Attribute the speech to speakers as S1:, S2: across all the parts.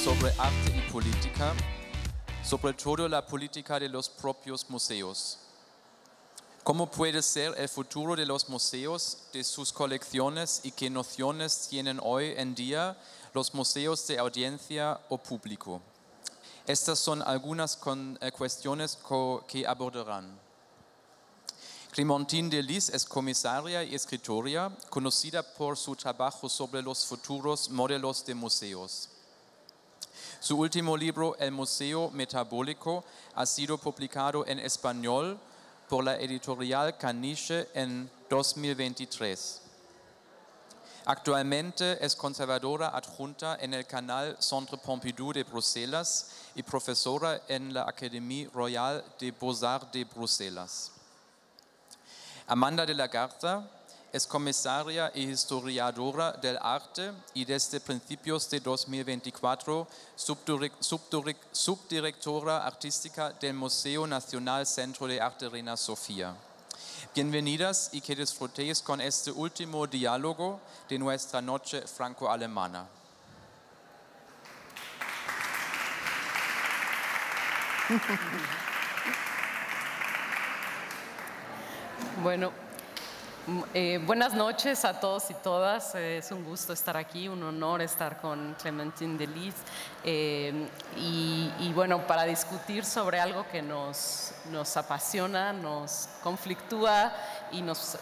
S1: sobre arte y política, sobre todo la política de los propios museos. ¿Cómo puede ser el futuro de los museos, de sus colecciones y qué nociones tienen hoy en día los museos de audiencia o público? Estas son algunas cuestiones que abordarán. Clémentine Delis es comisaria y escritora, conocida por su trabajo sobre los futuros modelos de museos. Su último libro, El Museo Metabólico, ha sido publicado en español por la editorial Caniche en 2023. Actualmente es conservadora adjunta en el canal Centre Pompidou de Bruselas y profesora en la Académie Royale des Beaux-Arts de Bruselas. Amanda de la Garza es comisaria y historiadora del arte y desde principios de 2024 subdirectora artística del Museo Nacional Centro de Arte Reina Sofía. Bienvenidas y que disfrutéis con este último diálogo de nuestra noche franco-alemana.
S2: Bueno, buenas noches a todos y todas. Es un gusto estar aquí, un honor estar con Clémentine Delis y bueno, para discutir sobre algo que nos apasiona, nos conflictúa y nos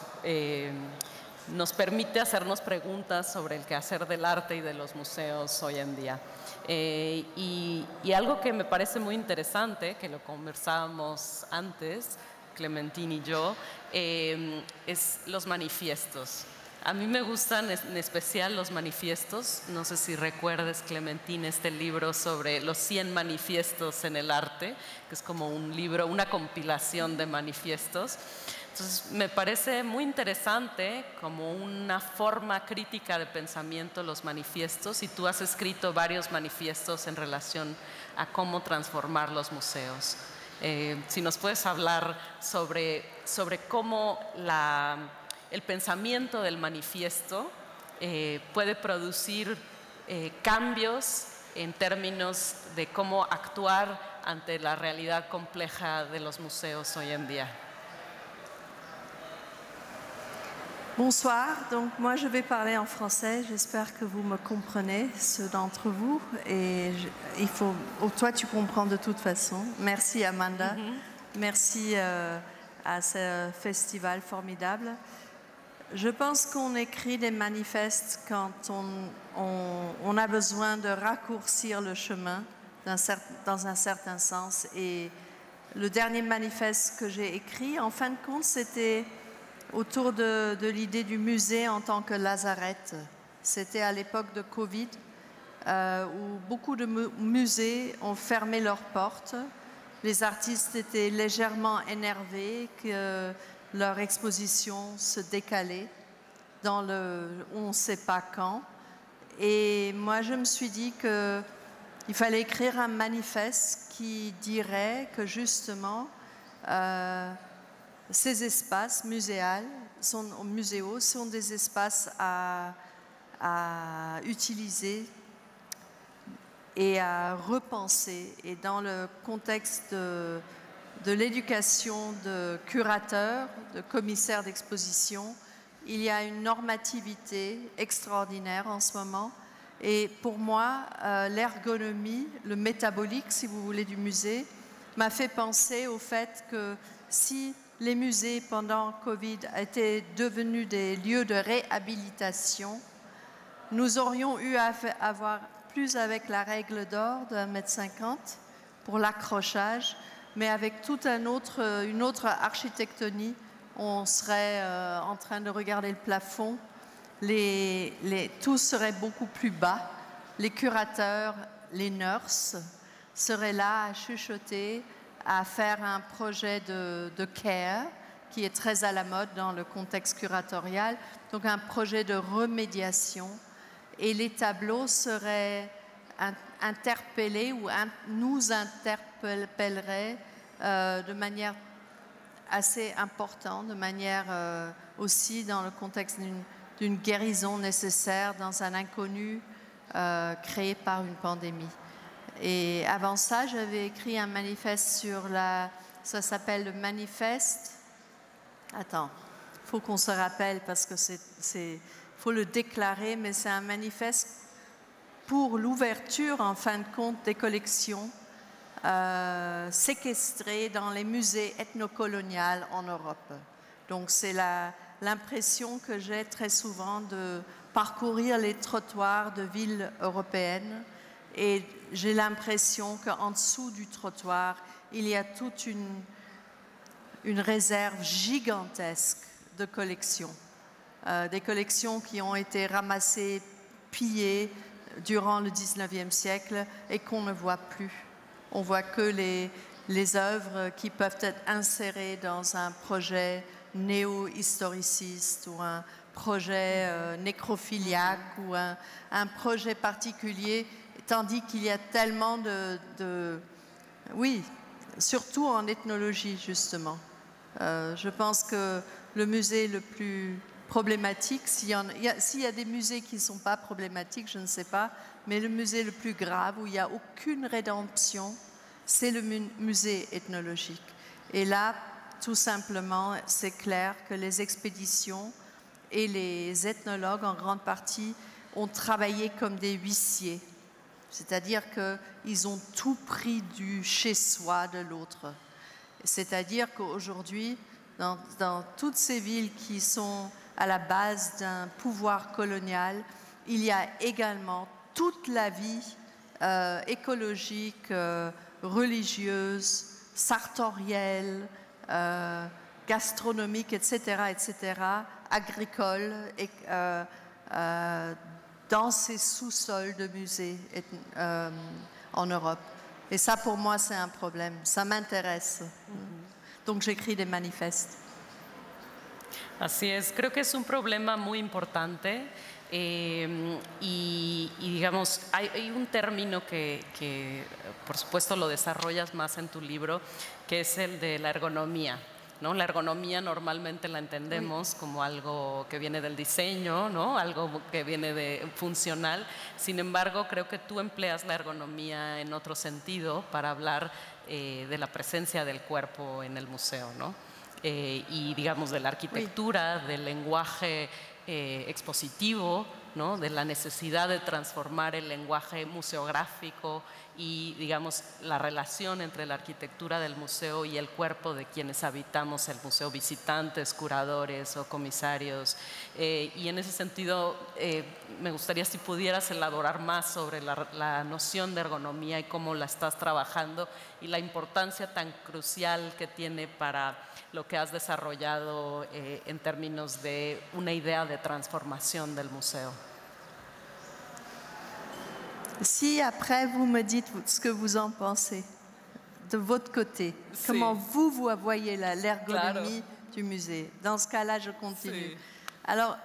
S2: permite hacernos preguntas sobre el quehacer del arte y de los museos hoy en día. Y algo que me parece muy interesante, que lo conversábamos antes, Clémentine y yo, es los manifiestos. A mí me gustan en especial los manifiestos. No sé si recuerdes, Clémentine, este libro sobre los 100 manifiestos en el arte, que es como un libro, una compilación de manifiestos. Entonces, me parece muy interesante como una forma crítica de pensamiento los manifiestos, y tú has escrito varios manifiestos en relación a cómo transformar los museos. Si nos puedes hablar sobre cómo el pensamiento del manifiesto puede producir cambios en términos de cómo actuar ante la realidad compleja de los museos hoy en día.
S3: Bonsoir, donc moi je vais parler en français, j'espère que vous me comprenez, ceux d'entre vous, et toi tu comprends de toute façon. Merci Amanda, merci à ce festival formidable. Je pense qu'on écrit des manifestes quand on a besoin de raccourcir le chemin dans un certain sens, et le dernier manifeste que j'ai écrit, en fin de compte, c'était autour de l'idée du musée en tant que lazarette. C'était à l'époque de Covid, où beaucoup de musées ont fermé leurs portes. Les artistes étaient légèrement énervés que leur exposition se décalait dans on ne sait pas quand. Et moi, je me suis dit qu'il fallait écrire un manifeste qui dirait que justement, ces espaces muséaux sont des espaces à utiliser et à repenser. Et dans le contexte de l'éducation de curateurs, de commissaires d'exposition, il y a une normativité extraordinaire en ce moment. Et pour moi, l'ergonomie, le métabolique, si vous voulez, du musée, m'a fait penser au fait que si les musées, pendant Covid, étaient devenus des lieux de réhabilitation, nous aurions eu à avoir plus avec la règle d'or de 1,50 m pour l'accrochage, mais avec toute une autre architectonie. On serait en train de regarder le plafond, tout serait beaucoup plus bas. Les curateurs, les nurses seraient là à chuchoter, à faire un projet de care qui est très à la mode dans le contexte curatorial, donc un projet de remédiation. Et les tableaux seraient interpellés ou nous interpelleraient de manière assez importante, de manière aussi dans le contexte d'une guérison nécessaire dans un inconnu créé par une pandémie. Et avant ça, j'avais écrit un manifeste sur ça s'appelle le manifeste. Attends, il faut qu'on se rappelle parce que faut le déclarer, mais c'est un manifeste pour l'ouverture, en fin de compte, des collections séquestrées dans les musées ethnocoloniaux en Europe. Donc c'est l'impression que j'ai très souvent de parcourir les trottoirs de villes européennes et j'ai l'impression qu'en dessous du trottoir, il y a toute une réserve gigantesque de collections. Des collections qui ont été ramassées, pillées durant le 19e siècle et qu'on ne voit plus. On voit que les œuvres qui peuvent être insérées dans un projet néo-historiciste ou un projet nécrophiliaque ou un projet particulier, tandis qu'il y a tellement oui, surtout en ethnologie justement. Je pense que le musée le plus problématique, s'il y a des musées qui ne sont pas problématiques, je ne sais pas, mais le musée le plus grave où il n'y a aucune rédemption, c'est le musée ethnologique. Et là, tout simplement, c'est clair que les expéditions et les ethnologues, en grande partie, ont travaillé comme des huissiers. C'est-à-dire qu'ils ont tout pris du chez-soi de l'autre. C'est-à-dire qu'aujourd'hui, dans toutes ces villes qui sont à la base d'un pouvoir colonial, il y a également toute la vie écologique, religieuse, sartorielle, gastronomique, etc., agricole, et, dans ces sous-sols de musées en Europe. Et ça, pour moi, c'est un problème. Ça m'intéresse. Donc, j'écris des manifestes.
S2: Así es, creo que es un problema muy importante y digamos, hay un término que por supuesto lo desarrollas más en tu libro, que es el de la ergonomía. ¿No? La ergonomía normalmente la entendemos como algo que viene del diseño, ¿no? Algo que viene de funcional. Sin embargo, creo que tú empleas la ergonomía en otro sentido para hablar de la presencia del cuerpo en el museo, ¿no? Y digamos de la arquitectura, del lenguaje expositivo, ¿no? De la necesidad de transformar el lenguaje museográfico y digamos la relación entre la arquitectura del museo y el cuerpo de quienes habitamos el museo, visitantes, curadores o comisarios. Y en ese sentido me gustaría si pudieras elaborar más sobre la noción de ergonomía y cómo la estás trabajando y la importancia tan crucial que tiene para lo que has desarrollado en términos de una idea de transformación del museo.
S3: Si après vous me dites ce que vous en pensez, de votre côté, comment vous voyez l'ergonomie du musée. Dans ce cas-là, je continue. Alors,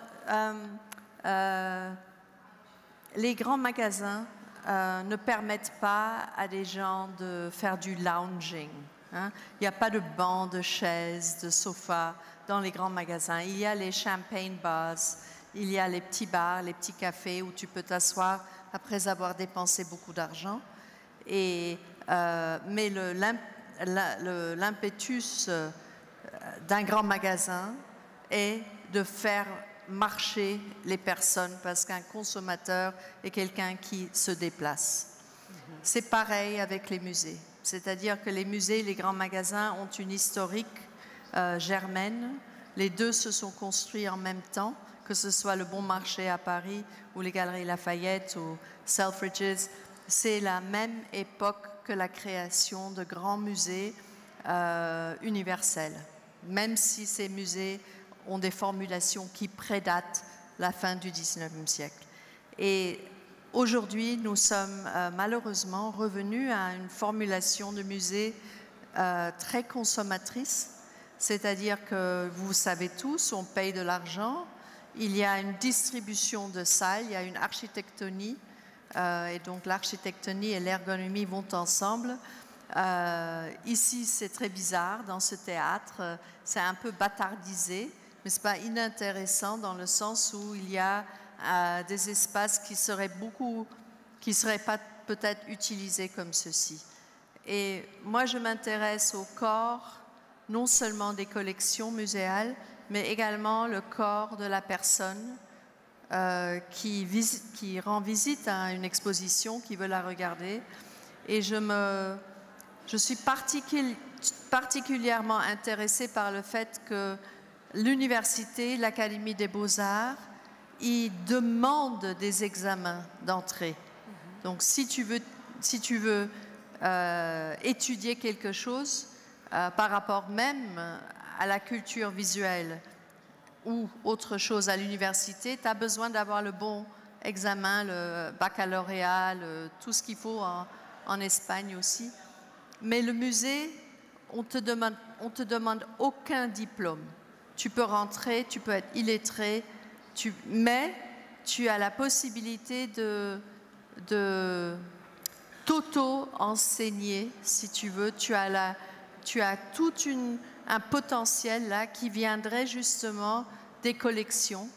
S3: les grands magasins ne permettent pas à des gens de faire du lounging. Hein. Il n'y a pas de bancs, de chaises, de sofas dans les grands magasins. Il y a les champagne bars, il y a les petits bars, les petits cafés où tu peux t'asseoir après avoir dépensé beaucoup d'argent. Mais l'impétus d'un grand magasin est de faire marcher les personnes parce qu'un consommateur est quelqu'un qui se déplace. C'est pareil avec les musées. C'est-à-dire que les musées et les grands magasins ont une historique germaine. Les deux se sont construits en même temps, que ce soit le Bon Marché à Paris ou les Galeries Lafayette ou Selfridges. C'est la même époque que la création de grands musées universels, même si ces musées ont des formulations qui prédatent la fin du XIXe siècle. Et aujourd'hui, nous sommes malheureusement revenus à une formulation de musée très consommatrice, c'est-à-dire que vous savez tous, on paye de l'argent, il y a une distribution de salles, il y a une architectonie, et donc l'architectonie et l'ergonomie vont ensemble. Ici, c'est très bizarre, dans ce théâtre, c'est un peu bâtardisé, mais ce n'est pas inintéressant dans le sens où il y a des espaces qui seraient pas peut-être utilisé comme ceci. Et moi, je m'intéresse au corps, non seulement des collections muséales, mais également le corps de la personne qui rend visite à une exposition, qui veut la regarder. Et je suis particulièrement intéressée par le fait que l'université, l'Académie des Beaux-Arts, y demande des examens d'entrée. Donc si tu veux étudier quelque chose par rapport même à la culture visuelle ou autre chose à l'université, tu as besoin d'avoir le bon examen, le baccalauréat, tout ce qu'il faut en Espagne aussi. Mais le musée, on te demande aucun diplôme. Tu peux rentrer, tu peux être illettré, mais tu as la possibilité de t'auto-enseigner, si tu veux. Tu as tout un potentiel là qui viendrait justement des collections.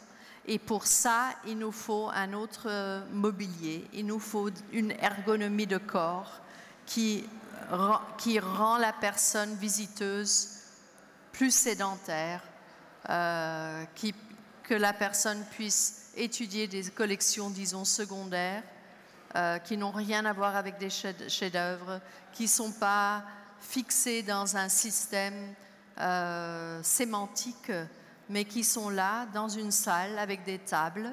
S3: Et pour ça, il nous faut un autre mobilier. Il nous faut une ergonomie de corps qui rend la personne visiteuse plus sédentaire, que la personne puisse étudier des collections, disons, secondaires, qui n'ont rien à voir avec des chefs-d'œuvre, qui ne sont pas fixés dans un système sémantique, mais qui sont là dans une salle avec des tables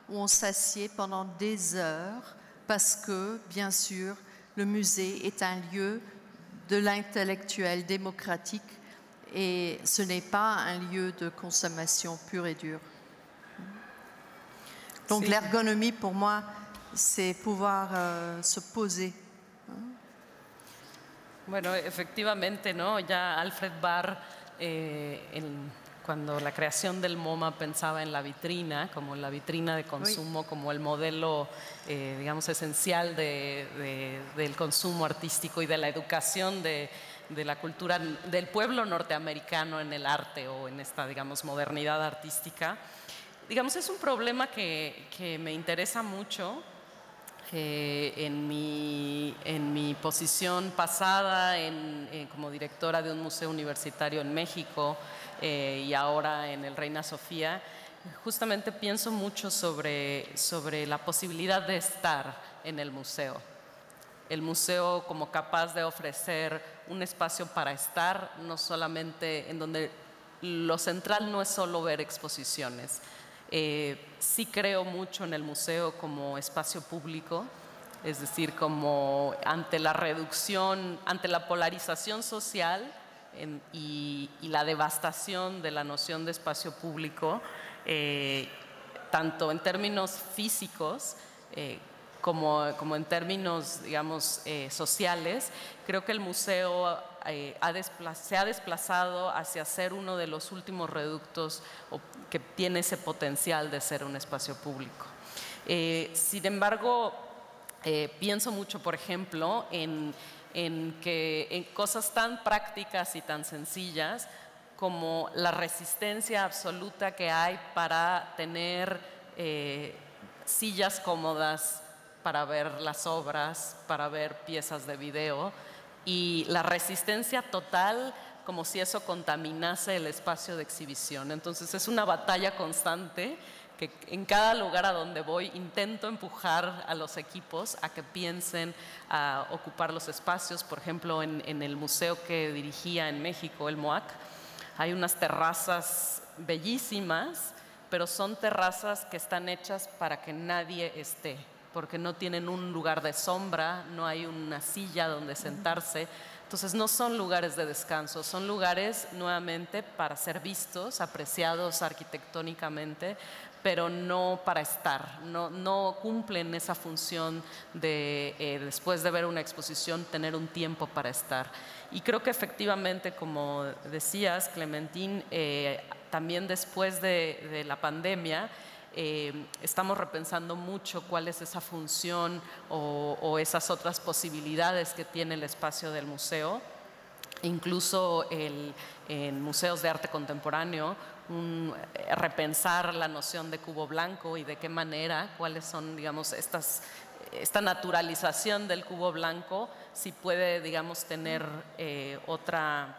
S3: où on s'assied pendant des heures parce que, bien sûr, le musée est un lieu de l'intellectuel démocratique et ce n'est pas un lieu de consommation pure et dure. Donc l'ergonomie, pour moi, c'est pouvoir se poser.
S2: Bueno, efectivamente, ¿no? Ya Alfred Barr, cuando la creación del MoMA pensaba en la vitrina, como la vitrina de consumo, como el modelo, digamos, esencial del consumo artístico y de la educación de la cultura del pueblo norteamericano en el arte o en esta, digamos, modernidad artística. Digamos, es un problema que me interesa mucho. En mi posición pasada como directora de un museo universitario en México y ahora en el Reina Sofía, justamente pienso mucho sobre la posibilidad de estar en el museo. El museo como capaz de ofrecer un espacio para estar, no solamente en donde lo central no es solo ver exposiciones. Sí creo mucho en el museo como espacio público, es decir, como ante la reducción, ante la polarización social y la devastación de la noción de espacio público, tanto en términos físicos como en términos, digamos, sociales. Creo que el museo se ha desplazado hacia ser uno de los últimos reductos que tiene ese potencial de ser un espacio público. Sin embargo, pienso mucho, por ejemplo, en cosas tan prácticas y tan sencillas como la resistencia absoluta que hay para tener sillas cómodas, para ver las obras, para ver piezas de video, y la resistencia total como si eso contaminase el espacio de exhibición. Entonces es una batalla constante que en cada lugar a donde voy intento empujar a los equipos a que piensen a ocupar los espacios. Por ejemplo, en el museo que dirigía en México, el MOAC, hay unas terrazas bellísimas, pero son terrazas que están hechas para que nadie esté, porque no tienen un lugar de sombra, no hay una silla donde sentarse. Entonces no son lugares de descanso, son lugares nuevamente para ser vistos, apreciados arquitectónicamente, pero no para estar, no cumplen esa función de después de ver una exposición tener un tiempo para estar. Y creo que efectivamente, como decías, Clementine, también después de la pandemia, estamos repensando mucho cuál es esa función o esas otras posibilidades que tiene el espacio del museo. Incluso en museos de arte contemporáneo, repensar la noción de cubo blanco y de qué manera, cuáles son, digamos, esta naturalización del cubo blanco, si puede, digamos, tener otra...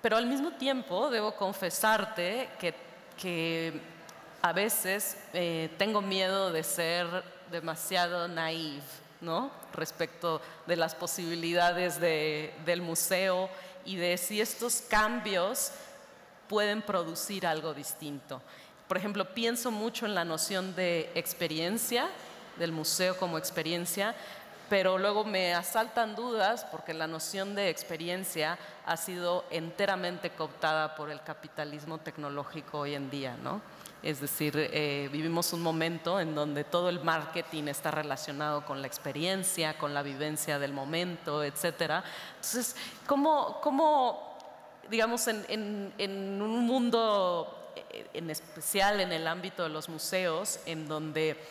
S2: Pero al mismo tiempo debo confesarte que a veces tengo miedo de ser demasiado naive, ¿no? Respecto de las posibilidades del museo y de si estos cambios pueden producir algo distinto. Por ejemplo, pienso mucho en la noción de experiencia, del museo como experiencia, pero luego me asaltan dudas porque la noción de experiencia ha sido enteramente cooptada por el capitalismo tecnológico hoy en día, ¿no? Es decir, vivimos un momento en donde todo el marketing está relacionado con la experiencia, con la vivencia del momento, etc. Entonces, ¿cómo digamos, en un mundo, en especial en el ámbito de los museos, en donde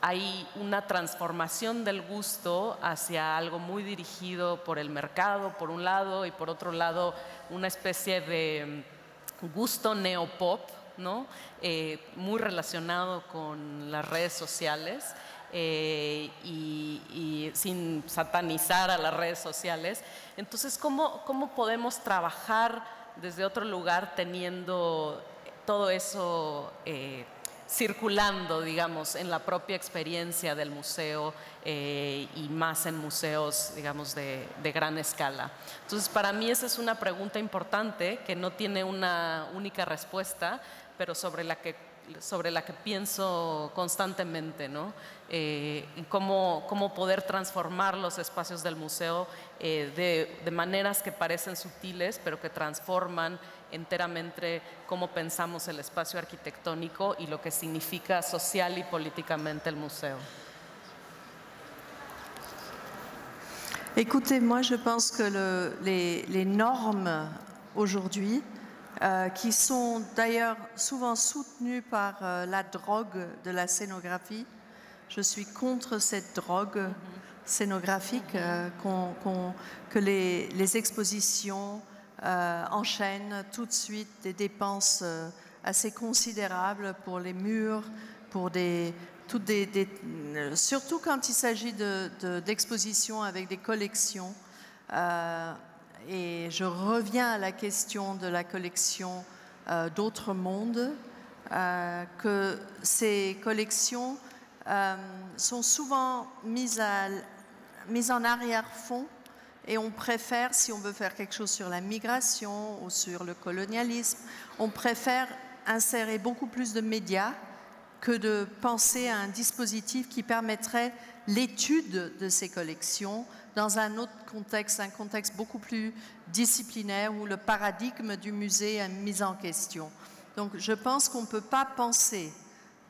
S2: hay una transformación del gusto hacia algo muy dirigido por el mercado, por un lado, y por otro lado, una especie de gusto neopop, ¿no? Muy relacionado con las redes sociales y sin satanizar a las redes sociales. Entonces, ¿cómo podemos trabajar desde otro lugar teniendo todo eso circulando, digamos, en la propia experiencia del museo y más en museos, digamos, de gran escala? Entonces, para mí esa es una pregunta importante que no tiene una única respuesta, pero sobre la que pienso constantemente, ¿no? Cómo poder transformar los espacios del museo de maneras que parecen sutiles, pero que transforman enteramente cómo pensamos el espacio arquitectónico y lo que significa social y políticamente el museo.
S3: Écoutez, moi je pense que les normes aujourd'hui, qui sont d'ailleurs souvent soutenues par la drogue de la scénographie. Je suis contre cette drogue scénographique, que les expositions enchaînent tout de suite des dépenses assez considérables pour les murs, pour surtout quand il s'agit d'expositions avec des collections. Et je reviens à la question de la collection d'Autre Monde, que ces collections sont souvent mises en arrière-fond, et on préfère, si on veut faire quelque chose sur la migration ou sur le colonialisme, on préfère insérer beaucoup plus de médias que de penser à un dispositif qui permettrait l'étude de ces collections dans un autre contexte, un contexte beaucoup plus disciplinaire où le paradigme du musée est mis en question. Donc je pense qu'on ne peut pas penser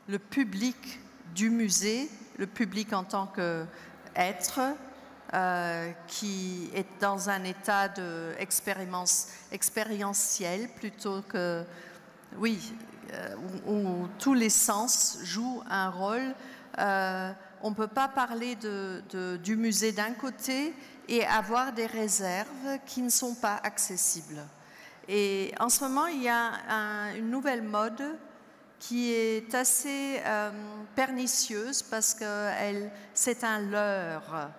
S3: le public du musée, le public en tant qu'être qui est dans un état expérientiel plutôt que, oui, où tous les sens jouent un rôle. On ne peut pas parler du musée d'un côté et avoir des réserves qui ne sont pas accessibles. Et en ce moment, il y a une nouvelle mode qui est assez pernicieuse parce que c'est un leurre.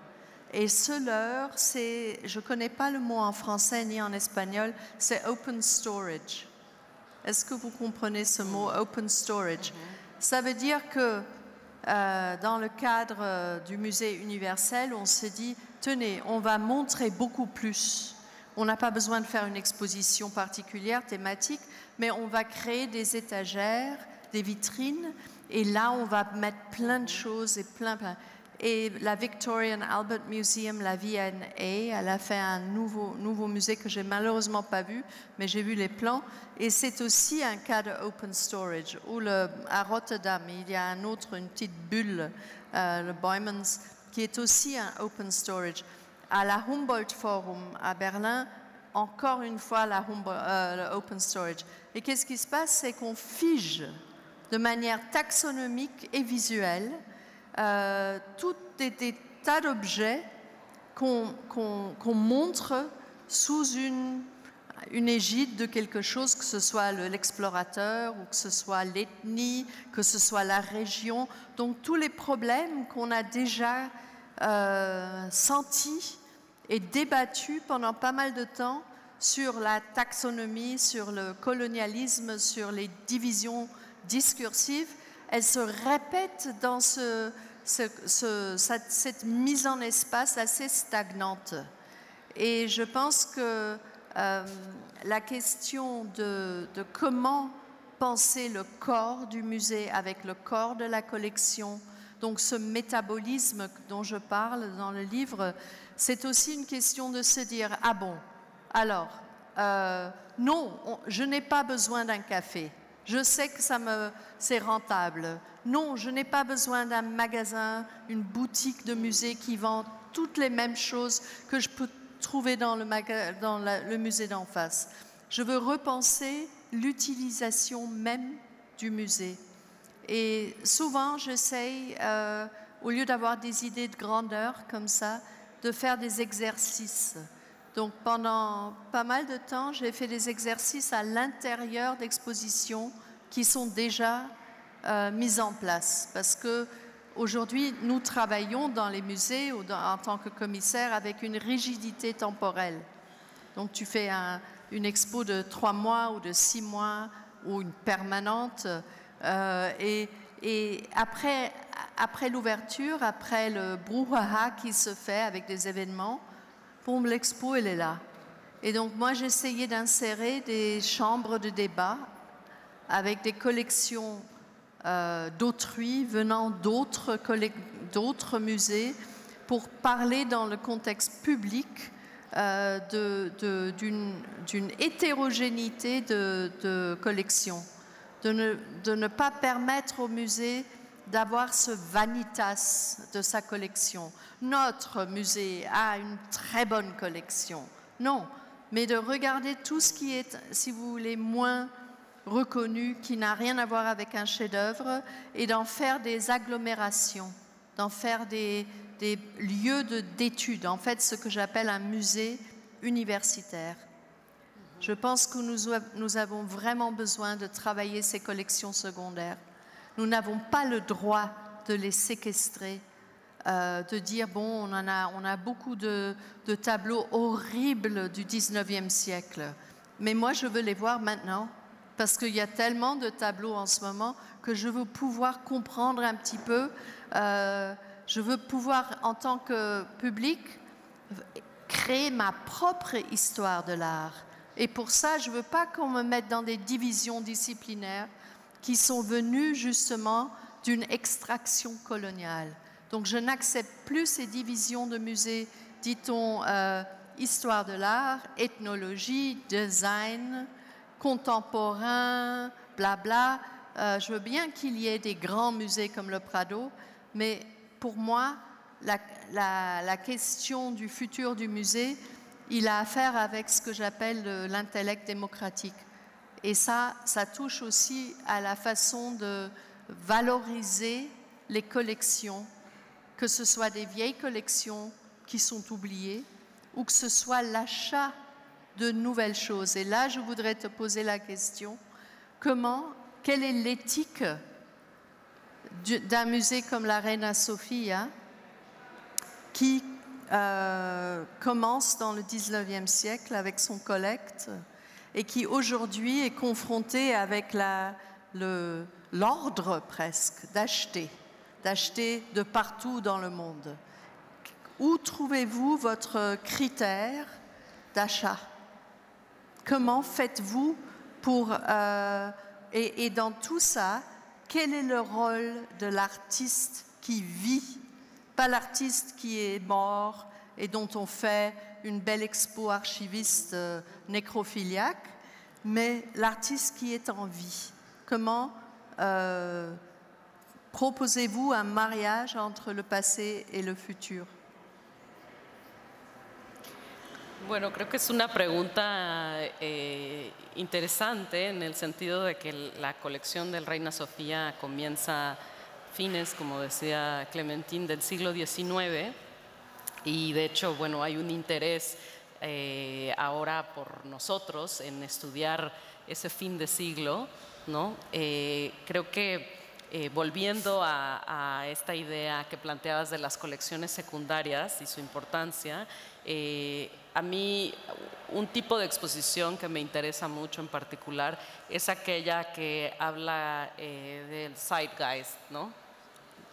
S3: Et ce leurre, je ne connais pas le mot en français ni en espagnol, c'est open storage. Est-ce que vous comprenez ce mot, open storage? Ça veut dire que dans le cadre du musée universel, on se dit, tenez, on va montrer beaucoup plus. On n'a pas besoin de faire une exposition particulière, thématique, mais on va créer des étagères, des vitrines, et là, on va mettre plein de choses et plein. Et la Victorian Albert Museum, la V&A, elle a fait un nouveau musée que j'ai malheureusement pas vu, mais j'ai vu les plans. Et c'est aussi un cas de open storage. À Rotterdam, il y a une petite bulle, le Boymans, qui est aussi un open storage. À la Humboldt Forum à Berlin, encore une fois le open storage. Et qu'est-ce qui se passe? C'est qu'on fige de manière taxonomique et visuelle tout des tas d'objets qu'on montre sous une égide de quelque chose, que ce soit l'explorateur ou que ce soit l'ethnie, que ce soit la région. Donc tous les problèmes qu'on a déjà sentis et débattus pendant pas mal de temps sur la taxonomie, sur le colonialisme, sur les divisions discursives, elles se répètent dans cette mise en espace assez stagnante. Et je pense que la question de comment penser le corps du musée avec le corps de la collection, donc ce métabolisme dont je parle dans le livre, c'est aussi une question de se dire « Ah bon, alors, non, je n'ai pas besoin d'un café. Je sais que c'est rentable. Non, je n'ai pas besoin d'un magasin, une boutique de musée qui vend toutes les mêmes choses que je peux trouver dans le musée d'en face. Je veux repenser l'utilisation même du musée. Et souvent, j'essaye, au lieu d'avoir des idées de grandeur comme ça, de faire des exercices. Donc pendant pas mal de temps, j'ai fait des exercices à l'intérieur d'expositions qui sont déjà mises en place. Parce qu'aujourd'hui, nous travaillons dans les musées ou en tant que commissaire avec une rigidité temporelle. Donc tu fais une expo de 3 mois ou de 6 mois ou une permanente. Et après l'ouverture, après le brouhaha qui se fait avec des événements, pour l'expo, elle est là. Et donc moi, j'essayais d'insérer des chambres de débat avec des collections d'autrui venant d'autres musées pour parler dans le contexte public d'une hétérogénéité de collections, de ne pas permettre au musée d'avoir ce vanitas de sa collection. Notre musée a une très bonne collection. Non, mais de regarder tout ce qui est, si vous voulez, moins reconnu, qui n'a rien à voir avec un chef-d'œuvre, et d'en faire des agglomérations, d'en faire des lieux d'études, en fait ce que j'appelle un musée universitaire. Je pense que nous avons vraiment besoin de travailler ces collections secondaires. Nous n'avons pas le droit de les séquestrer, de dire, bon, on a beaucoup de tableaux horribles du 19e siècle, mais moi je veux les voir maintenant, parce qu'il y a tellement de tableaux en ce moment que je veux pouvoir comprendre un petit peu, je veux pouvoir, en tant que public, créer ma propre histoire de l'art. Et pour ça, je ne veux pas qu'on me mette dans des divisions disciplinaires qui sont venues justement d'une extraction coloniale. Donc je n'accepte plus ces divisions de musées, dit-on, histoire de l'art, ethnologie, design, contemporain, blabla. Je veux bien qu'il y ait des grands musées comme le Prado, mais pour moi, la question du futur du musée, il a affaire avec ce que j'appelle l'intellect démocratique. Et ça touche aussi à la façon de valoriser les collections, que ce soit des vieilles collections qui sont oubliées ou que ce soit l'achat de nouvelles choses. Et là, je voudrais te poser la question, quelle est l'éthique d'un musée comme la Reina Sofia qui commence dans le 19e siècle avec son collecte et qui aujourd'hui est confronté avec l'ordre presque d'acheter de partout dans le monde. Où trouvez-vous votre critère d'achat? Comment faites-vous pour... et dans tout ça, quel est le rôle de l'artiste qui vit? Pas l'artiste qui est mort et dont on fait une belle expo archiviste nécrophiliaque, mais l'artiste qui est en vie. Comment proposez-vous un mariage entre le passé et le futur?
S2: Bueno, creo que es una pregunta interesante en el sentido de que la colección del Reina Sofía comienza fines, como decía Clementine, del siglo XIX y de hecho, bueno, hay un interés ahora por nosotros en estudiar ese fin de siglo, ¿no? Creo que volviendo a esta idea que planteabas de las colecciones secundarias y su importancia, a mí un tipo de exposición que me interesa mucho en particular es aquella que habla del zeitgeist, ¿no?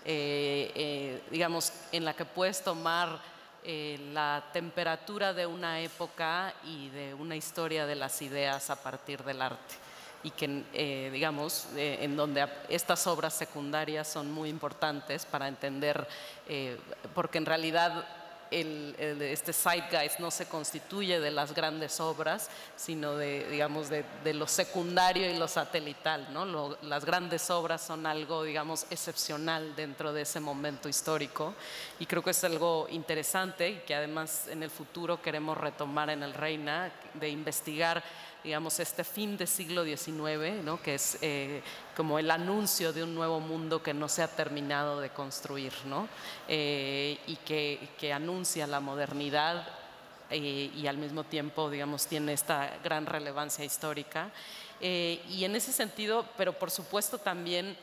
S2: Digamos, en la que puedes tomar la temperatura de una época y de una historia de las ideas a partir del arte. Y que, digamos, en donde estas obras secundarias son muy importantes para entender, porque en realidad este zeitgeist no se constituye de las grandes obras, sino digamos, de lo secundario y lo satelital, ¿no? Las grandes obras son algo, digamos, excepcional dentro de ese momento histórico, y creo que es algo interesante y que además en el futuro queremos retomar en el Reina, de investigar, digamos, este fin del siglo XIX, ¿no? Que es como el anuncio de un nuevo mundo que no se ha terminado de construir, ¿no? Y que anuncia la modernidad y al mismo tiempo, digamos, tiene esta gran relevancia histórica. Y en ese sentido, pero por supuesto también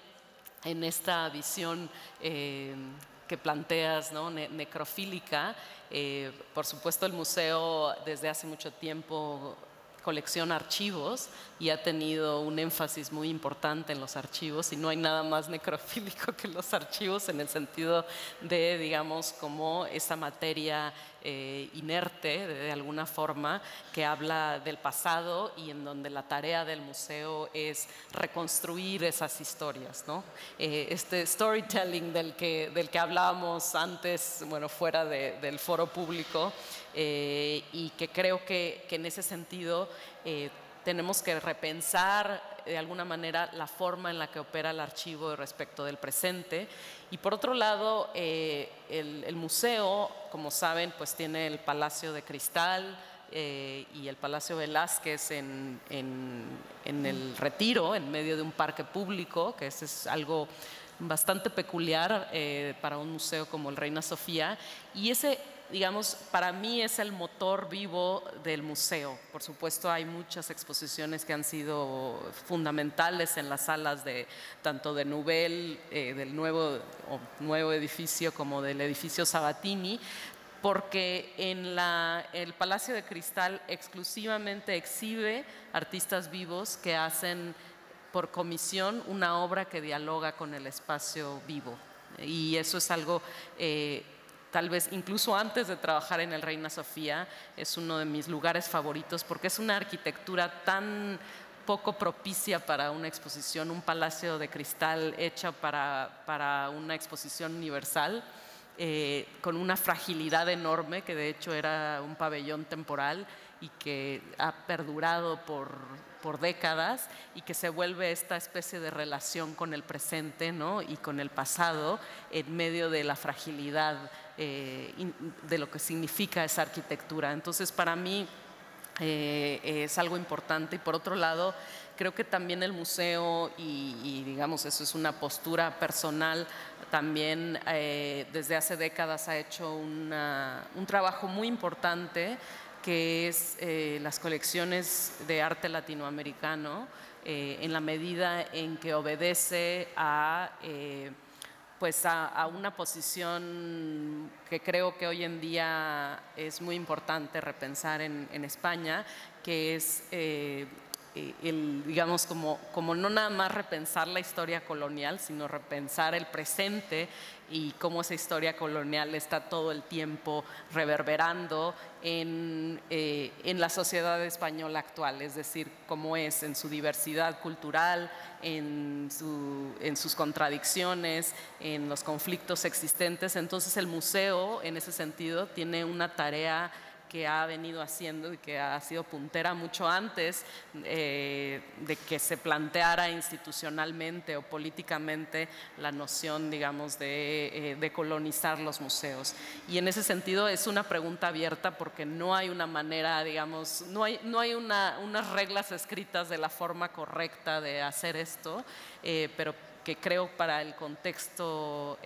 S2: en esta visión que planteas, ¿no? Necrofílica, por supuesto el museo desde hace mucho tiempo colecciona archivos y ha tenido un énfasis muy importante en los archivos, y no hay nada más necrofílico que los archivos en el sentido de, digamos, como esa materia inerte de alguna forma que habla del pasado y en donde la tarea del museo es reconstruir esas historias, ¿no? Este storytelling del que hablábamos antes, bueno, fuera del foro público, y que creo que en ese sentido tenemos que repensar de alguna manera la forma en la que opera el archivo respecto del presente. Y por otro lado, el museo, como saben, pues tiene el Palacio de Cristal y el Palacio Velázquez en el Retiro, en medio de un parque público, que ese es algo bastante peculiar para un museo como el Reina Sofía, y ese, digamos, para mí es el motor vivo del museo. Por supuesto, hay muchas exposiciones que han sido fundamentales en las salas tanto de Nouvel, del nuevo edificio, como del edificio Sabatini, porque el Palacio de Cristal exclusivamente exhibe artistas vivos que hacen por comisión una obra que dialoga con el espacio vivo. Y eso es algo, tal vez incluso antes de trabajar en el Reina Sofía, es uno de mis lugares favoritos, porque es una arquitectura tan poco propicia para una exposición, un palacio de cristal hecho para una exposición universal, con una fragilidad enorme, que de hecho era un pabellón temporal y que ha perdurado por décadas, y que se vuelve esta especie de relación con el presente, ¿no? Y con el pasado en medio de la fragilidad de lo que significa esa arquitectura. Entonces, para mí es algo importante. Y por otro lado, creo que también el museo, y digamos, eso es una postura personal, también desde hace décadas ha hecho un trabajo muy importante, que es las colecciones de arte latinoamericano, en la medida en que obedece pues a una posición que creo que hoy en día es muy importante repensar en España, que es digamos, como no nada más repensar la historia colonial, sino repensar el presente y cómo esa historia colonial está todo el tiempo reverberando en la sociedad española actual, es decir, cómo es en su diversidad cultural, en sus contradicciones, en los conflictos existentes. Entonces el museo, en ese sentido, tiene una tarea que ha venido haciendo y que ha sido puntera mucho antes de que se planteara institucionalmente o políticamente la noción, digamos, de colonizar los museos. Y en ese sentido es una pregunta abierta, porque no hay una manera, digamos, no hay unas reglas escritas de la forma correcta de hacer esto, pero que creo para el contexto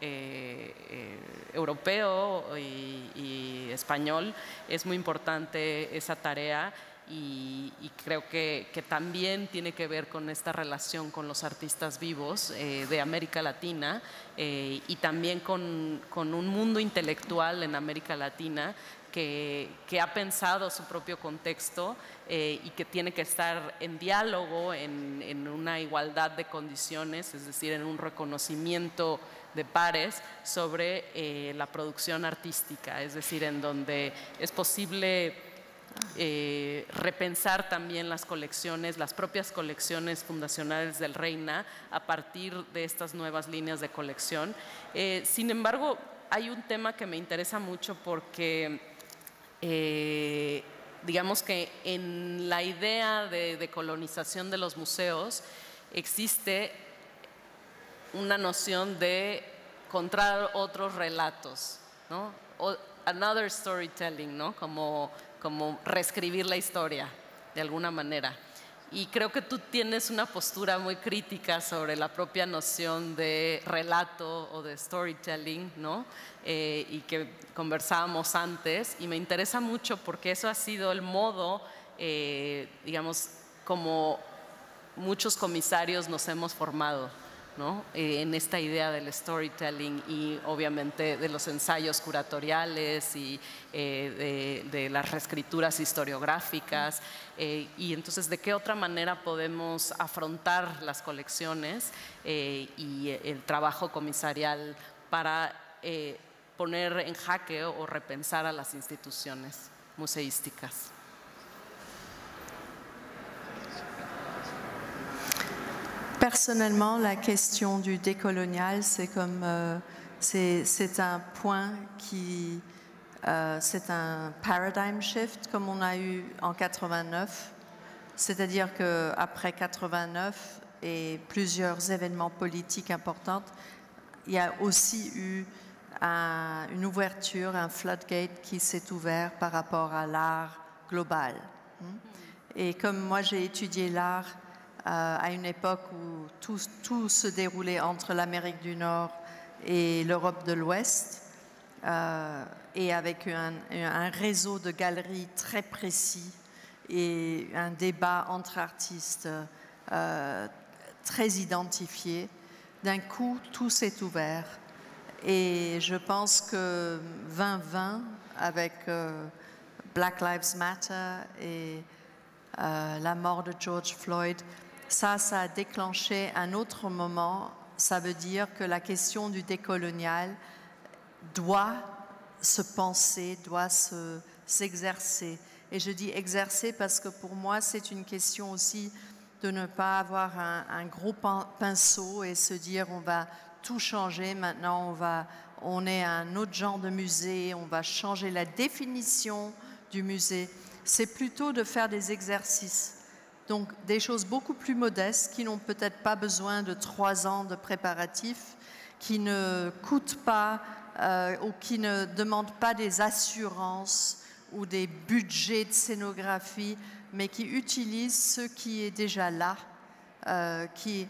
S2: europeo y español es muy importante esa tarea. Y creo que también tiene que ver con esta relación con los artistas vivos de América Latina y también con un mundo intelectual en América Latina que ha pensado su propio contexto y que tiene que estar en diálogo, en una igualdad de condiciones, es decir, en un reconocimiento de pares sobre la producción artística, es decir, en donde es posible repensar también las colecciones, las propias colecciones fundacionales del Reina a partir de estas nuevas líneas de colección. Sin embargo, hay un tema que me interesa mucho porque digamos que en la idea de colonización de los museos existe una noción de encontrar otros relatos, ¿no? Another storytelling, ¿no? Como reescribir la historia de alguna manera. Y creo que tú tienes una postura muy crítica sobre la propia noción de relato o de storytelling, ¿no? Y que conversábamos antes, y me interesa mucho porque eso ha sido el modo, digamos, como muchos comisarios nos hemos formado, ¿no? En esta idea del storytelling y obviamente de los ensayos curatoriales y de las reescrituras historiográficas y entonces de qué otra manera podemos afrontar las colecciones y el trabajo comisarial para poner en jaque o repensar a las instituciones museísticas.
S3: Personnellement, la question du décolonial, c'est un point qui, c'est un paradigm shift comme on a eu en 89, c'est-à-dire qu'après 89 et plusieurs événements politiques importants, il y a aussi eu une ouverture, un floodgate qui s'est ouvert par rapport à l'art global. Et comme moi j'ai étudié l'art à une époque où tout se déroulait entre l'Amérique du Nord et l'Europe de l'Ouest, et avec un réseau de galeries très précis et un débat entre artistes très identifié, d'un coup, tout s'est ouvert. Et je pense que 2020, avec Black Lives Matter et la mort de George Floyd, ça a déclenché un autre moment. Ça veut dire que la question du décolonial doit se penser, doit s'exercer. Et je dis exercer parce que pour moi, c'est une question aussi de ne pas avoir un gros pinceau et se dire on va tout changer. Maintenant, on est un autre genre de musée, on va changer la définition du musée. C'est plutôt de faire des exercices. Donc des choses beaucoup plus modestes qui n'ont peut-être pas besoin de 3 ans de préparatifs, qui ne coûtent pas ou qui ne demandent pas des assurances ou des budgets de scénographie, mais qui utilisent ce qui est déjà là, qui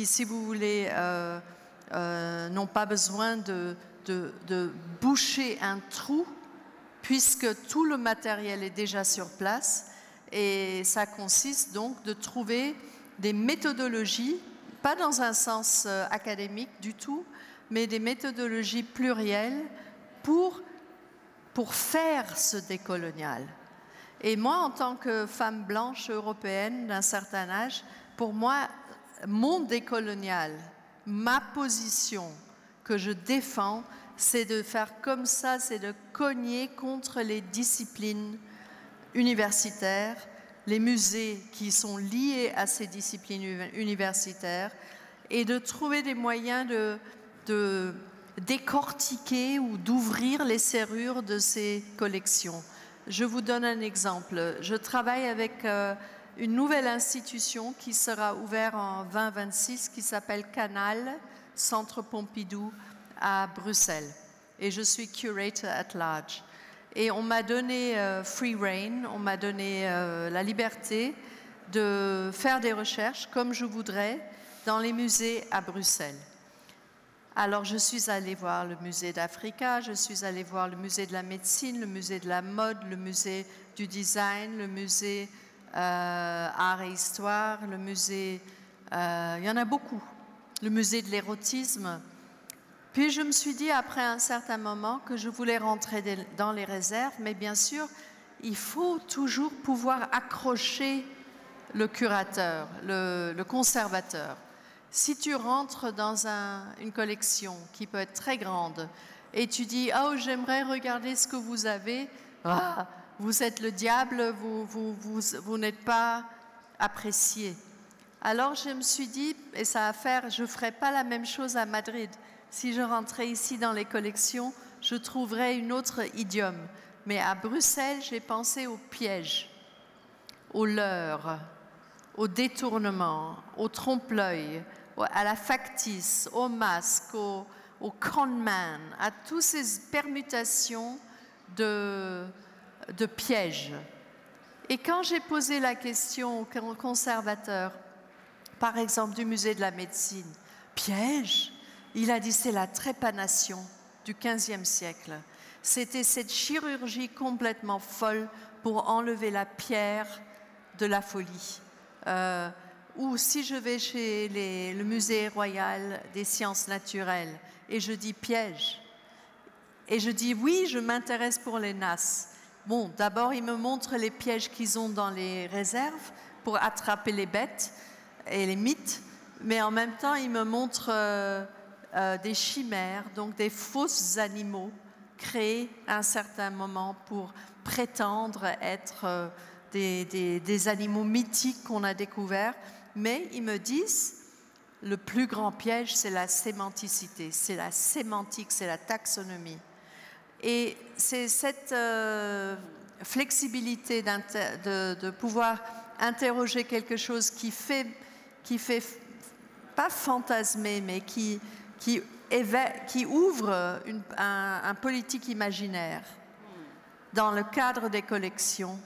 S3: si vous voulez, n'ont pas besoin de boucher un trou, puisque tout le matériel est déjà sur place. Et ça consiste donc de trouver des méthodologies, pas dans un sens académique du tout, mais des méthodologies plurielles pour faire ce décolonial. Et moi, en tant que femme blanche européenne d'un certain âge, pour moi, mon décolonial, ma position que je défends, c'est de faire comme ça, c'est de cogner contre les disciplines universitaires, les musées qui sont liés à ces disciplines universitaires et de trouver des moyens de décortiquer ou d'ouvrir les serrures de ces collections. Je vous donne un exemple. Je travaille avec une nouvelle institution qui sera ouverte en 2026 qui s'appelle Canal, Centre Pompidou à Bruxelles. Et je suis curator at large. Et on m'a donné free rein, on m'a donné la liberté de faire des recherches comme je voudrais, dans les musées à Bruxelles. Alors, je suis allée voir le musée d'Africa, je suis allée voir le musée de la médecine, le musée de la mode, le musée du design, le musée art et histoire, le musée... il y en a beaucoup. Le musée de l'érotisme. Puis je me suis dit, après un certain moment, que je voulais rentrer dans les réserves, mais bien sûr, il faut toujours pouvoir accrocher le curateur, le conservateur. Si tu rentres dans une collection qui peut être très grande et tu dis « Oh, j'aimerais regarder ce que vous avez ah, », vous êtes le diable, vous n'êtes pas apprécié. Alors je me suis dit, et ça a à faire, je ne ferais pas la même chose à Madrid. Si je rentrais ici dans les collections, je trouverais une autre idiome. Mais à Bruxelles, j'ai pensé au piège, au leurre, au détournement, au trompe-l'œil, à la factice, au masque, au conman, à toutes ces permutations de pièges. Et quand j'ai posé la question aux conservateurs, par exemple du musée de la médecine, piège, il a dit c'est la trépanation du XVe siècle. C'était cette chirurgie complètement folle pour enlever la pierre de la folie. Ou si je vais chez le musée royal des sciences naturelles et je dis piège, et je dis oui, je m'intéresse pour les NAS. Bon, d'abord, ils me montrent les pièges qu'ils ont dans les réserves pour attraper les bêtes et les mythes, mais en même temps, ils me montrent des chimères, donc des fausses animaux créés à un certain moment pour prétendre être des animaux mythiques qu'on a découverts. Mais ils me disent, le plus grand piège, c'est la sémanticité, c'est la sémantique, c'est la taxonomie. Et c'est cette flexibilité de pouvoir interroger quelque chose qui fait pas fantasmer, mais qui ouvre un politique imaginaire dans le cadre des collections,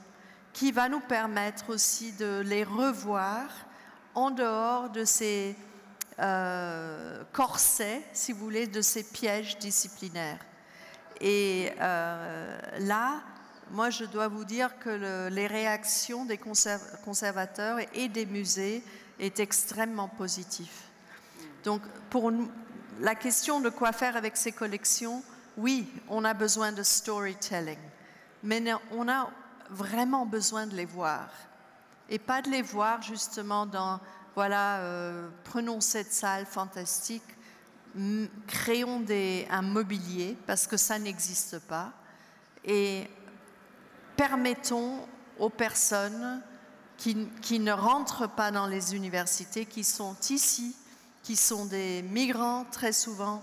S3: qui va nous permettre aussi de les revoir en dehors de ces corsets, si vous voulez, de ces pièges disciplinaires. Et là, moi, je dois vous dire que les réactions des conservateurs et des musées est extrêmement positive. Donc, pour nous, la question de quoi faire avec ces collections, oui, on a besoin de storytelling, mais on a vraiment besoin de les voir. Et pas de les voir justement dans, voilà, prenons cette salle fantastique, créons un mobilier, parce que ça n'existe pas, et permettons aux personnes qui ne rentrent pas dans les universités, qui sont ici, qui sont des migrants très souvent,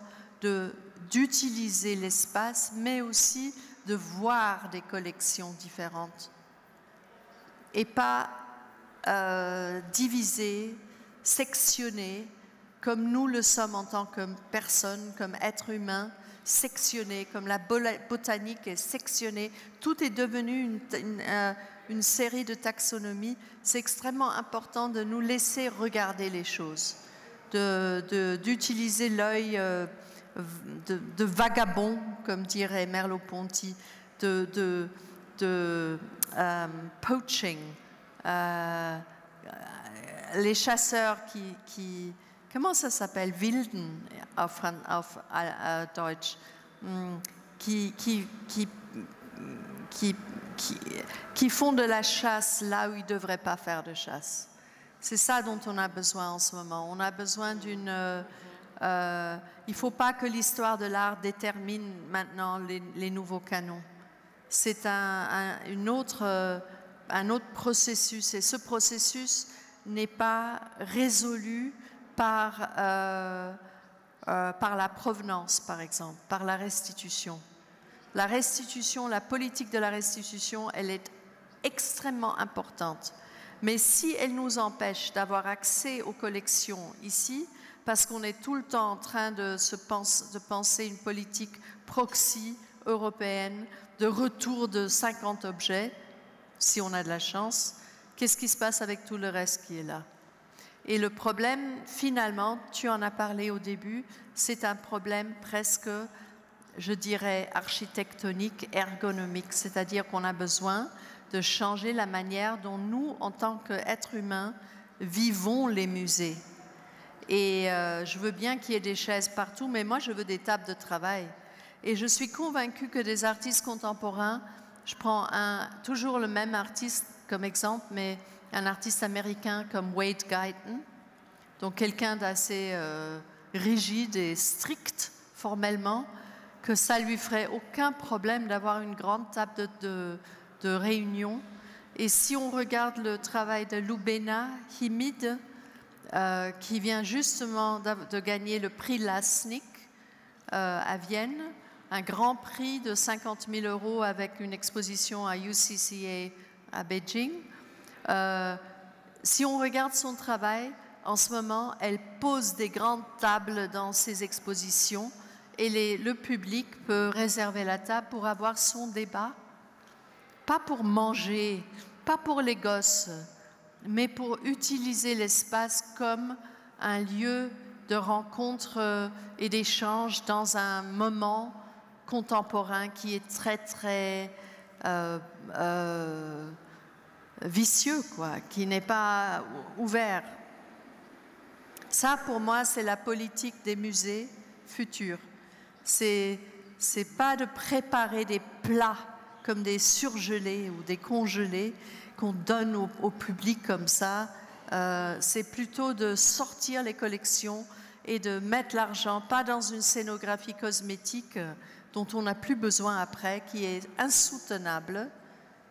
S3: d'utiliser l'espace, mais aussi de voir des collections différentes. Et pas diviser, sectionner, comme nous le sommes en tant que personnes, comme êtres humains, sectionnés, comme la botanique est sectionnée. Tout est devenu une série de taxonomies. C'est extrêmement important de nous laisser regarder les choses, d'utiliser l'œil de vagabond, comme dirait Merleau-Ponty, de poaching. Les chasseurs qui comment ça s'appelle, Wilden auf Deutsch, qui font de la chasse là où ils ne devraient pas faire de chasse. C'est ça dont on a besoin en ce moment. On a besoin d'une... il ne faut pas que l'histoire de l'art détermine maintenant les nouveaux canons. C'est un autre processus, et ce processus n'est pas résolu par la provenance, par exemple, par la restitution. La restitution, la politique de la restitution, elle est extrêmement importante. Mais si elle nous empêche d'avoir accès aux collections ici, parce qu'on est tout le temps en train de penser une politique proxy européenne, de retour de 50 objets, si on a de la chance, qu'est-ce qui se passe avec tout le reste qui est là ? Et le problème, finalement, tu en as parlé au début, c'est un problème presque, je dirais, architectonique, ergonomique, c'est-à-dire qu'on a besoin de changer la manière dont nous, en tant qu'êtres humains, vivons les musées. Et je veux bien qu'il y ait des chaises partout, mais moi, je veux des tables de travail. Et je suis convaincue que des artistes contemporains, je prends toujours le même artiste comme exemple, mais un artiste américain comme Wade Guyton, donc quelqu'un d'assez rigide et strict formellement, que ça lui ferait aucun problème d'avoir une grande table de réunion. Et si on regarde le travail de Lubena Himid, qui vient justement de gagner le prix Lasnik à Vienne, un grand prix de 50 000 € avec une exposition à UCCA à Beijing. Si on regarde son travail, en ce moment, elle pose des grandes tables dans ses expositions et le public peut réserver la table pour avoir son débat, pas pour manger, pas pour les gosses, mais pour utiliser l'espace comme un lieu de rencontre et d'échange dans un moment contemporain qui est très, très vicieux, quoi, qui n'est pas ouvert. Ça, pour moi, c'est la politique des musées futurs. C'est pas de préparer des plats comme des surgelés ou des congelés qu'on donne au public comme ça, c'est plutôt de sortir les collections et de mettre l'argent, pas dans une scénographie cosmétique dont on n'a plus besoin après, qui est insoutenable,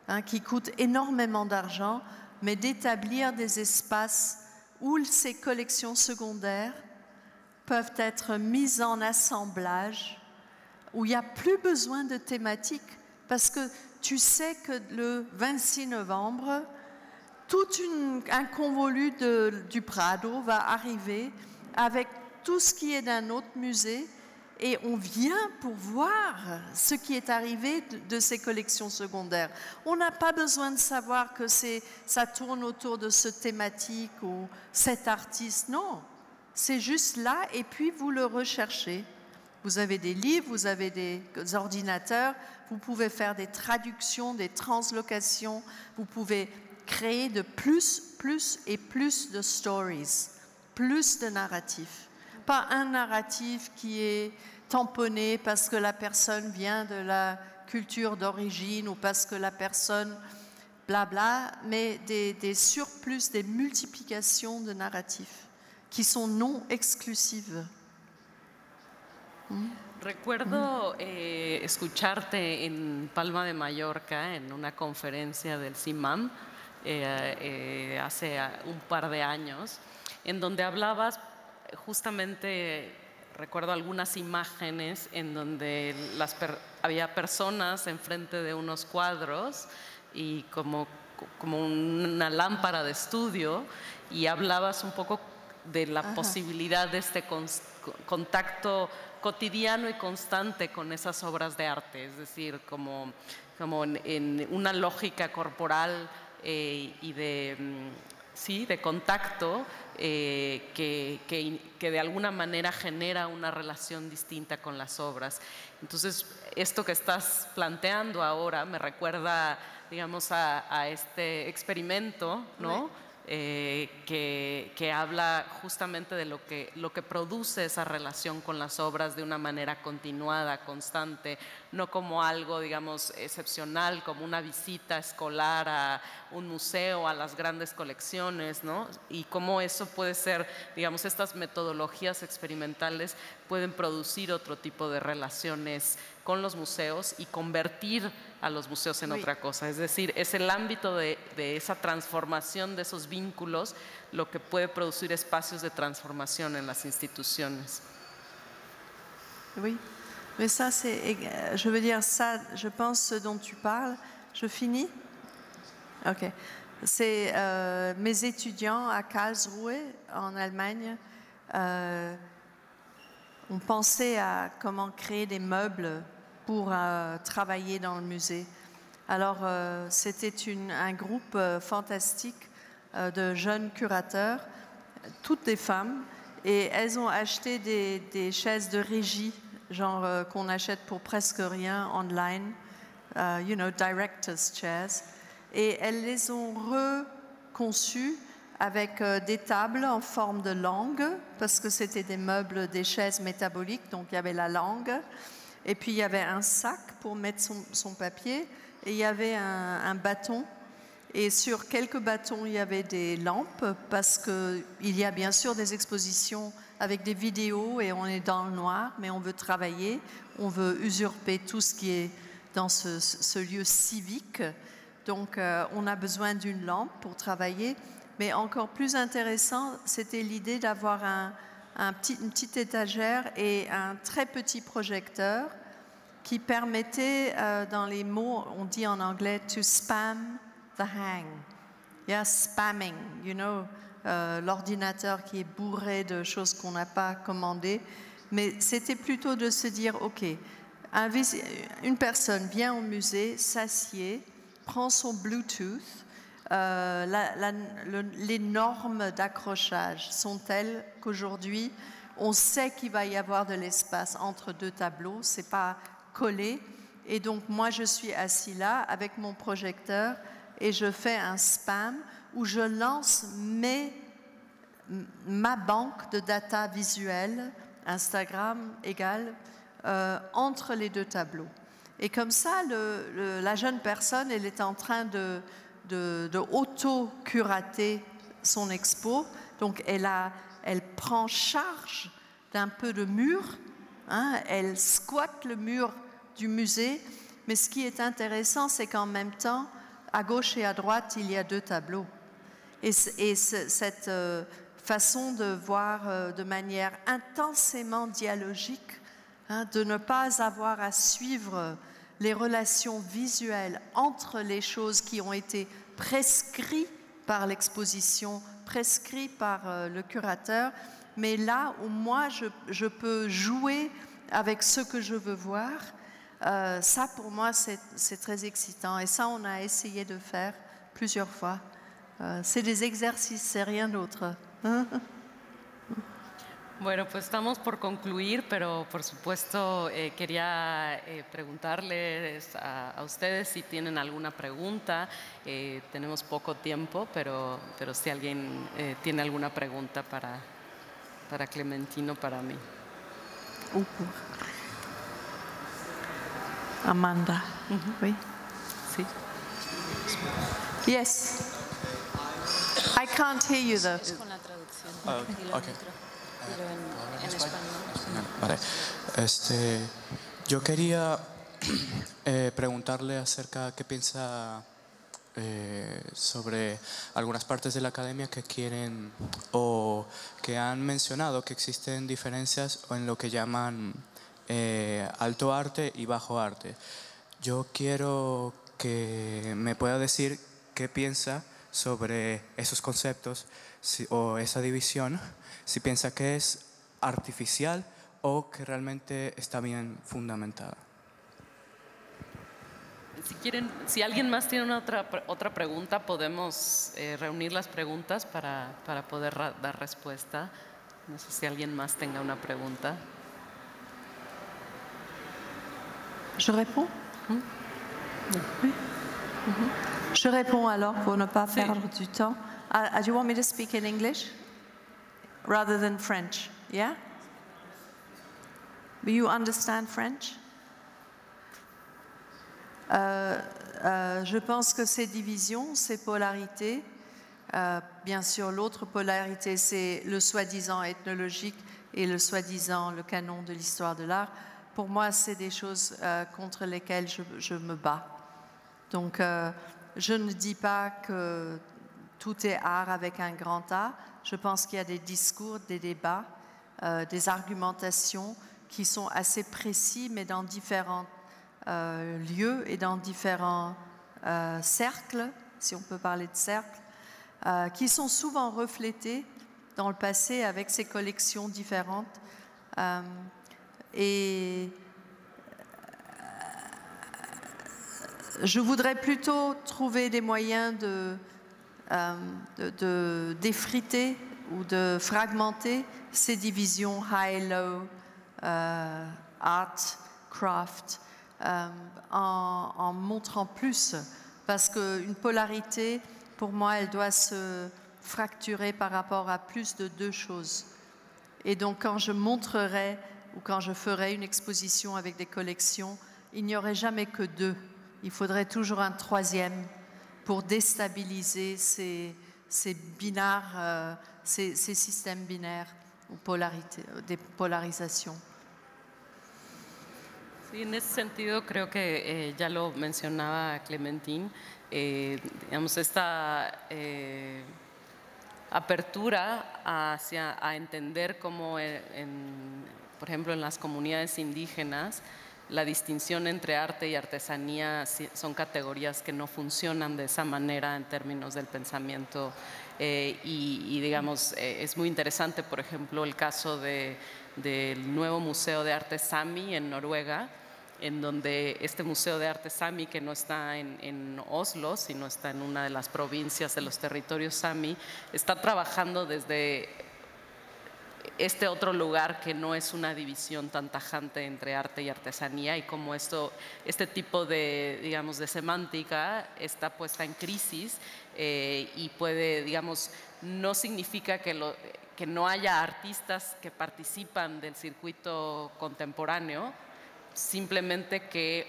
S3: hein, qui coûte énormément d'argent, mais d'établir des espaces où ces collections secondaires peuvent être mises en assemblage, où il n'y a plus besoin de thématique, parce que tu sais que le 26 novembre, tout un convolu du Prado va arriver avec tout ce qui est d'un autre musée et on vient pour voir ce qui est arrivé de ces collections secondaires. On n'a pas besoin de savoir que ça tourne autour de ce thématique ou cet artiste, non. C'est juste là et puis vous le recherchez. Vous avez des livres, vous avez des ordinateurs, vous pouvez faire des traductions, des translocations, vous pouvez créer de plus et plus de stories, plus de narratifs. Pas un narratif qui est tamponné parce que la personne vient de la culture d'origine ou parce que la personne blabla, mais des surplus, des multiplications de narratifs qui sont non exclusives.
S2: Recuerdo escucharte en Palma de Mallorca en una conferencia del CIMAM hace un par de años, en donde hablabas justamente, recuerdo algunas imágenes en donde había personas enfrente de unos cuadros y como una lámpara de estudio, y hablabas un poco de la posibilidad de este contacto cotidiano y constante con esas obras de arte, es decir, como en una lógica corporal y de contacto que de alguna manera genera una relación distinta con las obras. Entonces, esto que estás planteando ahora me recuerda, digamos, a este experimento, ¿no?
S3: Oui.
S2: Que habla justamente de lo que produce esa relación con las obras de una manera continuada, constante, no como algo, digamos, excepcional, como una visita escolar a un museo, a las grandes colecciones, ¿no? Y cómo eso puede ser, digamos, estas metodologías experimentales pueden producir otro tipo de relaciones con los museos y convertir a los museos en otra cosa. Es decir, es el ámbito de esa transformación de esos vínculos lo que puede producir espacios de transformación en las instituciones.
S3: Oui, mais ça, je veux dire, ça, je pense, ce dont tu parles, je finis? Ok. C'est mes étudiants à Karlsruhe, en Allemagne, ont pensé à comment créer des meubles pour travailler dans le musée. Alors, c'était un groupe fantastique de jeunes curateurs toutes des femmes, et elles ont acheté des chaises de régie, genre qu'on achète pour presque rien online, you know, director's chairs, et elles les ont reconçues avec des tables en forme de langue, parce que c'était des meubles, des chaises métaboliques, donc il y avait la langue, et puis il y avait un sac pour mettre son papier, et il y avait un bâton, et sur quelques bâtons il y avait des lampes, parce qu'il y a bien sûr des expositions avec des vidéos, et on est dans le noir, mais on veut travailler, on veut usurper tout ce qui est dans ce lieu civique, donc on a besoin d'une lampe pour travailler. Mais encore plus intéressant, c'était l'idée d'avoir une petite étagère et un très petit projecteur qui permettait, dans les mots, on dit en anglais, to spam the hang. Yeah, spamming, you know, l'ordinateur qui est bourré de choses qu'on n'a pas commandées. Mais c'était plutôt de se dire, OK, une personne vient au musée, s'assied, prend son Bluetooth. Les normes d'accrochage sont telles qu'aujourd'hui, on sait qu'il va y avoir de l'espace entre deux tableaux, c'est pas collé. Et donc, moi, je suis assis là avec mon projecteur et je fais un spam où je lance ma banque de data visuelle, Instagram égale, entre les deux tableaux. Et comme ça, la jeune personne, elle est en train de auto-curater son expo. Donc, elle prend charge d'un peu de mur, hein, elle squatte le mur du musée. Mais ce qui est intéressant, c'est qu'en même temps, à gauche et à droite, il y a deux tableaux. Et cette façon de voir de manière intensément dialogique, hein, de ne pas avoir à suivre les relations visuelles entre les choses qui ont été prescrites par l'exposition, prescrites par le curateur, mais là où moi je peux jouer avec ce que je veux voir, ça pour moi c'est très excitant, et ça on a essayé de faire plusieurs fois. C'est des exercices, c'est rien d'autre.
S2: Bueno, pues estamos por concluir, pero por supuesto quería preguntarles a ustedes si tienen alguna pregunta. Tenemos poco tiempo, pero si alguien tiene alguna pregunta para Clementine, para mí.
S3: Amanda. Oui. Sí. Yes. I can't hear you though.
S4: Con la traducción.
S5: Okay.
S4: Pero en español.
S5: Vale. Yo quería preguntarle acerca qué piensa sobre algunas partes de la academia que quieren o que han mencionado que existen diferencias en lo que llaman alto arte y bajo arte. Yo quiero que me pueda decir qué piensa sobre esos conceptos o esa división, si piensa que es artificial o que realmente está bien fundamentada.
S2: Si alguien más tiene otra pregunta, podemos reunir las preguntas para poder dar respuesta. No sé si alguien más tenga una pregunta.
S3: Je réponds? Oui. Je réponds alors pour ne pas perdre du temps. Do you want me to speak in English rather than French? Yeah? Do you understand French? Je pense que ces divisions, ces polarités, bien sûr l'autre polarité c'est le soi-disant ethnologique et le soi-disant le canon de l'histoire de l'art. Pour moi c'est des choses contre lesquelles je me bats. Donc je ne dis pas que tout est art avec un grand A. Je pense qu'il y a des discours, des débats, des argumentations qui sont assez précis mais dans différents lieux et dans différents cercles, si on peut parler de cercles, qui sont souvent reflétés dans le passé avec ces collections différentes. Et je voudrais plutôt trouver des moyens d'effriter ou de fragmenter ces divisions high-low, art, craft, en montrant plus. Parce qu'une polarité, pour moi, elle doit se fracturer par rapport à plus de deux choses. Et donc, quand je montrerai ou quand je ferai une exposition avec des collections, il n'y aurait jamais que deux. Il faudrait toujours un troisième pour déstabiliser ces binaires, ces systèmes binaires ou des polarizations.
S2: Sí, en ese sentido creo que ya lo mencionaba Clementine, digamos, esta apertura a entender cómo, por ejemplo, en las comunidades indígenas, la distinción entre arte y artesanía son categorías que no funcionan de esa manera en términos del pensamiento y digamos, es muy interesante, por ejemplo, el caso del nuevo Museo de Arte Sámi en Noruega, en donde este Museo de Arte Sámi, que no está en Oslo, sino está en una de las provincias de los territorios Sámi, está trabajando desde este otro lugar que no es una división tan tajante entre arte y artesanía, y como este tipo de, digamos, de semántica está puesta en crisis y puede, digamos, no significa que no haya artistas que participan del circuito contemporáneo, simplemente que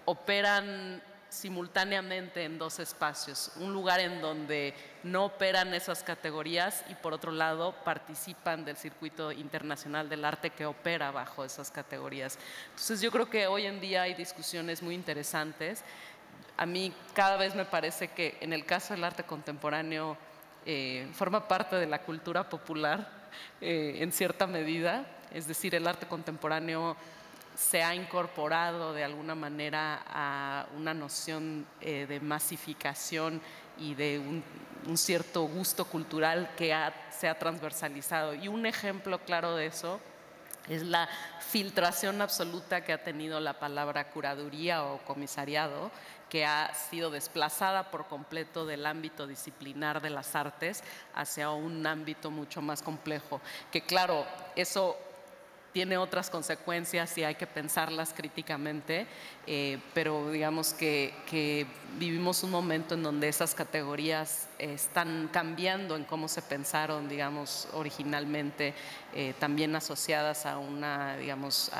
S2: operan simultáneamente en dos espacios, un lugar en donde no operan esas categorías y por otro lado participan del circuito internacional del arte que opera bajo esas categorías. Entonces yo creo que hoy en día hay discusiones muy interesantes. A mí cada vez me parece que en el caso del arte contemporáneo forma parte de la cultura popular en cierta medida, es decir, el arte contemporáneo se ha incorporado de alguna manera a una noción de masificación y de un cierto gusto cultural que se ha transversalizado. Y un ejemplo claro de eso es la filtración absoluta que ha tenido la palabra curaduría o comisariado, que ha sido desplazada por completo del ámbito disciplinar de las artes hacia un ámbito mucho más complejo. Que claro, eso tiene otras consecuencias y hay que pensarlas críticamente, pero digamos que vivimos un momento en donde esas categorías están cambiando en cómo se pensaron, digamos, originalmente, también asociadas a una, digamos,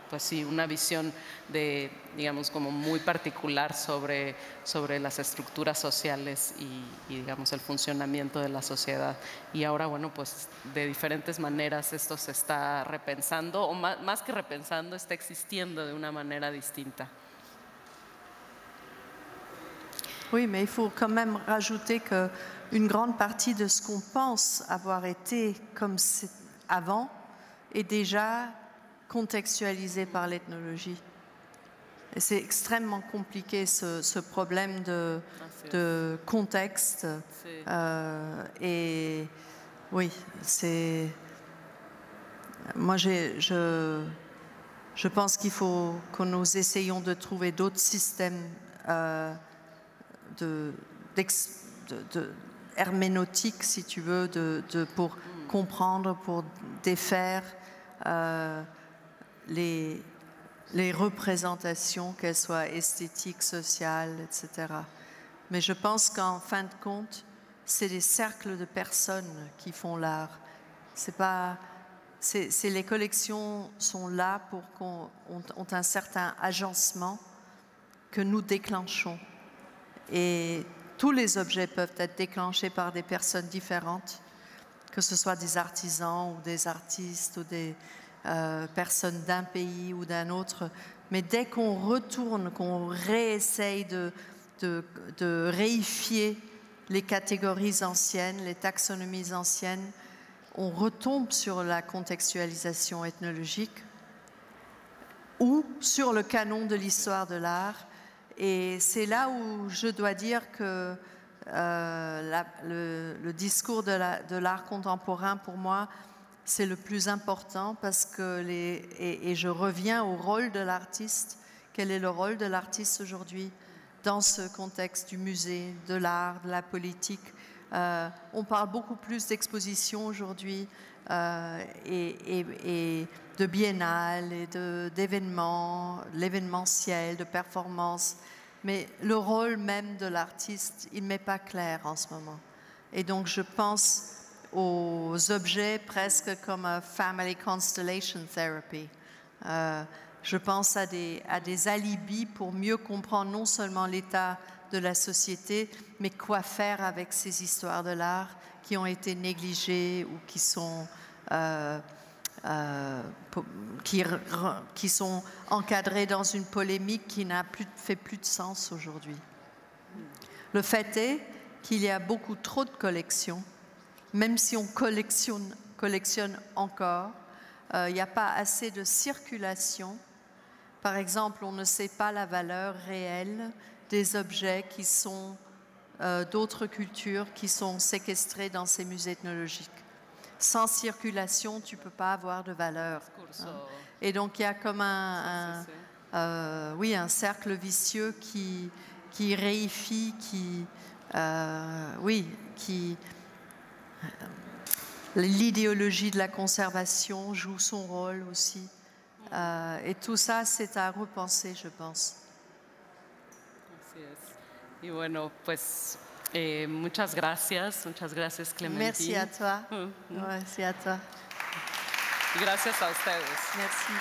S2: pues sí, una visión de, digamos, como muy particular sobre las estructuras sociales y, digamos, el funcionamiento de la sociedad. Y ahora, bueno, pues de diferentes maneras esto se está repensando, o más que repensando, está existiendo de una manera distinta.
S3: Oui, mais il faut quand même rajouter qu'une grande partie de ce qu'on pense avoir été comme avant est déjà contextualisé par l'ethnologie. Et c'est extrêmement compliqué ce problème de contexte. Et oui, c'est... Moi, je pense qu'il faut que nous essayions de trouver d'autres systèmes herméneutique, si tu veux, pour comprendre, pour défaire les représentations, qu'elles soient esthétiques, sociales, etc. Mais je pense qu'en fin de compte, c'est des cercles de personnes qui font l'art. Les collections sont là pour qu'on ait un certain agencement que nous déclenchons. Et tous les objets peuvent être déclenchés par des personnes différentes, que ce soit des artisans ou des artistes ou des personnes d'un pays ou d'un autre. Mais dès qu'on retourne, qu'on réessaye de réifier les catégories anciennes, les taxonomies anciennes, on retombe sur la contextualisation ethnologique ou sur le canon de l'histoire de l'art. Et c'est là où je dois dire que le discours de l'art contemporain, pour moi, c'est le plus important parce que et je reviens au rôle de l'artiste. Quel est le rôle de l'artiste aujourd'hui dans ce contexte du musée, de l'art, de la politique? On parle beaucoup plus d'exposition aujourd'hui et de biennale et d'événements, l'événementiel, de performance. Mais le rôle même de l'artiste, il ne m'est pas clair en ce moment. Et donc je pense aux objets presque comme un Family Constellation Therapy. Je pense à des alibis pour mieux comprendre non seulement l'état de la société, mais quoi faire avec ces histoires de l'art qui ont été négligées ou qui sont encadrées dans une polémique qui fait plus de sens aujourd'hui. Le fait est qu'il y a beaucoup trop de collections, même si on collectionne encore, il n'y a pas assez de circulation. Par exemple, on ne sait pas la valeur réelle des objets qui sont d'autres cultures, qui sont séquestrés dans ces musées ethnologiques. Sans circulation, tu ne peux pas avoir de valeur. Et donc, il y a comme un cercle vicieux qui réifie, l'idéologie de la conservation joue son rôle aussi. Et tout ça, c'est à repenser, je pense.
S2: Así es. Y bueno, pues muchas gracias Clementine.
S3: Merci à toi. Merci à toi.
S2: Y gracias a ustedes.
S3: Merci.